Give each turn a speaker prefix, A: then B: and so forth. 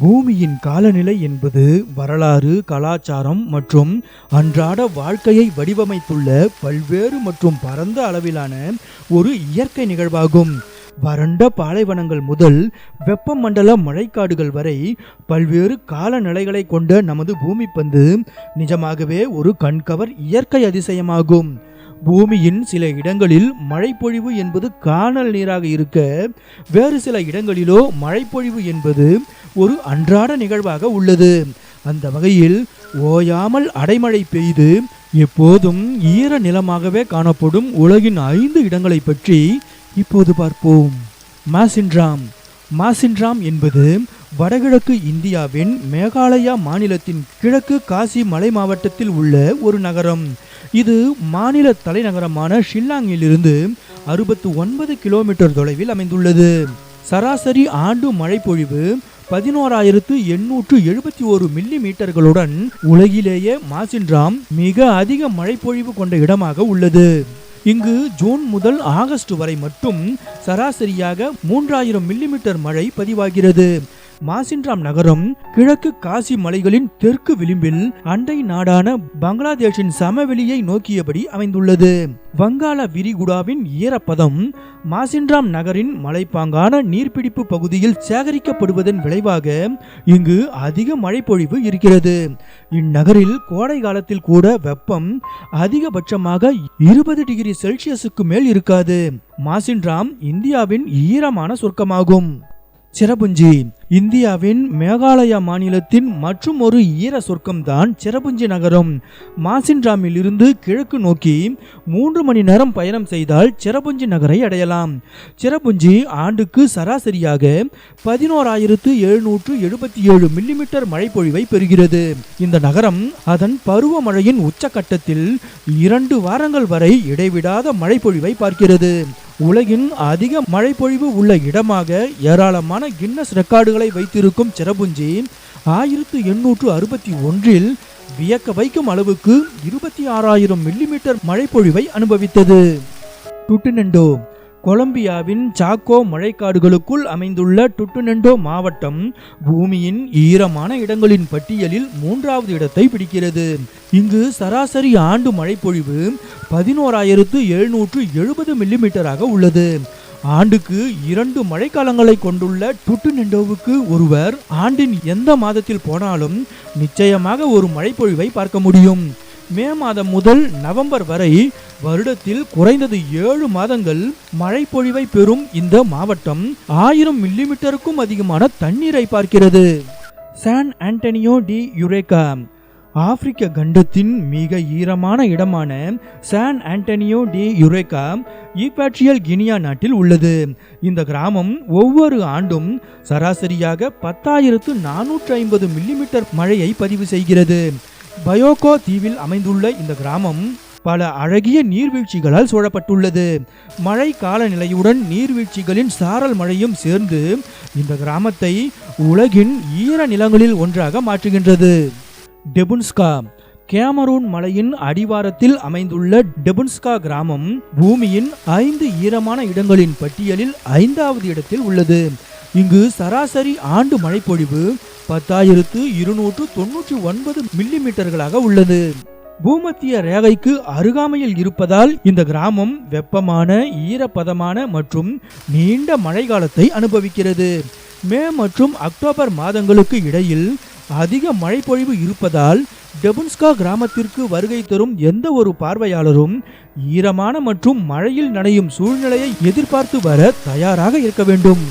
A: பூமியின் காலநிலை என்பது வரலாறு, கலாச்சாரம் மற்றும் அன்றாட வாழ்க்கையை வடிவமைத்துள்ள பல்வேறு மற்றும் பரந்த அளவிலான ஒரு இயற்கை நிகழ்வாகும். வறண்ட பாலைவனங்கள் முதல் வெப்பமண்டல மழைக்காடுகள் வரை பல்வேறு காலநிலைகளை கொண்ட நமது பூமி பந்து நிஜமாகவே ஒரு கண்கவர் இயற்கை அதிசயமாகும். பூமியின் சில இடங்களில் மழைப்பொழிவு என்பது காணல் நீராக இருக்க, வேறு சில இடங்களிலோ மழைப்பொழிவு என்பது ஒரு அன்றாட நிகழ்வாக உள்ளது. அந்த வகையில் ஓயாமல் அடைமழை பெய்து எப்போதும் ஈர நிலமாகவே காணப்படும் உலகின் 5 இடங்களை பற்றி இப்போது பார்ப்போம். மாசின்ராம் என்பது வடகிழக்கு இந்தியாவின் மேகாலயா மாநிலத்தின் கிழக்கு காசி மலை மாவட்டத்தில் உள்ள ஒரு நகரம். இது மாநில தலைநகரமான ஷில்லாங்கில் இருந்து 69 கிலோமீட்டர் தொலைவில் அமைந்துள்ளது. சராசரி ஆண்டு மழைப்பொழிவு 11,871 மில்லி மீட்டர்களுடன் உலகிலேயே மாசின்ராம் மிக அதிக மழைப்பொழிவு கொண்ட இடமாக உள்ளது. இங்கு ஜூன் முதல் ஆகஸ்ட் வரை மட்டும் சராசரியாக 3000 மில்லிமீட்டர் மழை பதிவாகிறது. மாசின்ராம் நகரம் கிழக்கு காசி மலைகளின் தெற்கு விளிம்பில் அண்டை நாடான பங்களாதேஷின் சமவெளியை நோக்கியபடி அமைந்துள்ளது. வங்காள விரிகுடாவின் ஈரப்பதம் மாசின்ராம் நகரின் மலைப்பாங்கான நீர்பிடிப்பு பகுதியில் சேகரிக்கப்படுவதன் விளைவாக இங்கு அதிக மழைப்பொழிவு இருக்கிறது. இந்நகரில் கோடை காலத்தில் கூட வெப்பம் அதிகபட்சமாக 20 டிகிரி செல்சியஸுக்கு மேல் இருக்காது. மாசின்ராம் இந்தியாவின் ஈரமான சொர்க்கமாகும். சிரபுஞ்சி இந்தியாவின் மேகாலயா மாநிலத்தின் மற்றும் ஒரு ஈர சொர்க்கம்தான் சிரபுஞ்சி நகரம். மாசின்ராமில் இருந்து கிழக்கு நோக்கி 3 மணி நேரம் பயணம் செய்தால் சிரபுஞ்சி நகரை அடையலாம். சிரபுஞ்சி ஆண்டுக்கு சராசரியாக 11,777 மில்லிமீட்டர் மழைப்பொழிவை பெறுகிறது. இந்த நகரம் அதன் பருவமழையின் உச்சக்கட்டத்தில் 2 வாரங்கள் வரை இடைவிடாத மழைப்பொழிவை பார்க்கிறது. உலகின் அதிக மழைப்பொழிவு உள்ள இடமாக ஏராளமான கின்னஸ் ரெக்கார்டுகளை வைத்திருக்கும் சிரபுஞ்சி 1861 வியக்க வைக்கும் அளவுக்கு 26,000 மில்லிமீட்டர் மழைப்பொழிவை அனுபவித்தது. டுட்டினெண்டோ கொலம்பியாவின் சாக்கோ மழைக்காடுகளுக்குள் அமைந்துள்ள டுட்டினெண்டோ மாவட்டம் பூமியின் ஈரமான இடங்களின் பட்டியலில் 3வது இடத்தை பிடிக்கிறது. இங்கு சராசரி ஆண்டு மழைப்பொழிவு 11,770 மில்லிமீட்டராக உள்ளது. ஆண்டுக்கு 2 மழைக்காலங்களை கொண்டுள்ள டுட்டினெண்டோவுக்கு ஒருவர் ஆண்டின் எந்த மாதத்தில் போனாலும் நிச்சயமாக ஒரு மழைப்பொழிவை பார்க்க முடியும். மே மாதம் முதல் நவம்பர் வரை வருடத்தில் குறைந்தது 7 மாதங்கள் மழைப்பொழிவை பெறும் இந்த மாவட்டம் 1000 மில்லிமீட்டருக்கும் அதிகமான தண்ணீரை பார்க்கிறது. சான் ஆண்டனியோ டி யுரேகா ஆப்பிரிக்க கண்டத்தின் மிக ஈரமான இடமான San Antonio de Ureca Equatorial Guinea நாட்டில் உள்ளது. இந்த கிராமம் ஒவ்வொரு ஆண்டும் சராசரியாக 10,450 மில்லிமீட்டர் மழையை பதிவு செய்கிறது. பயோகோ தீவில் அமைந்துள்ள இந்த கிராமம் பல அழகிய நீர்வீழ்ச்சிகளால் சூழப்பட்டுள்ளது. மழை காலநிலையுடன் நீர்வீழ்ச்சிகளின் சாரல் மழையும் சேர்ந்து இந்த கிராமத்தை உலகின் ஈர நிலங்களில் ஒன்றாக மாற்றுகின்றது. டெபுன்ஸ்கா கேமரூன் மலையின் அடிவாரத்தில் அமைந்துள்ள டெபுன்ஸ்கா கிராமம் பூமியின் 5 ஈரமான இடங்களின் பட்டியலில் 5வது இடத்தில் உள்ளது. இங்கு சராசரி ஆண்டு மழைப்பொழிவு 10,299 மில்லிமீட்டர்களாக உள்ளது. பூமத்திய ரேகைக்கு அருகாமையில் இருப்பதால் இந்த கிராமம் வெப்பமான, ஈரப்பதமான மற்றும் நீண்ட மழைக்காலத்தை அனுபவிக்கிறது. மே மற்றும் அக்டோபர் மாதங்களுக்கு இடையில் அதிக மழைப்பொழிவு இருப்பதால் டெபுன்ஸ்கா கிராமத்திற்கு வருகை தரும் எந்த ஒரு பார்வையாளரும் ஈரமான மற்றும் மழையில் நனையும் சூழ்நிலையை எதிர்பார்த்து வர தயாராக இருக்க வேண்டும்.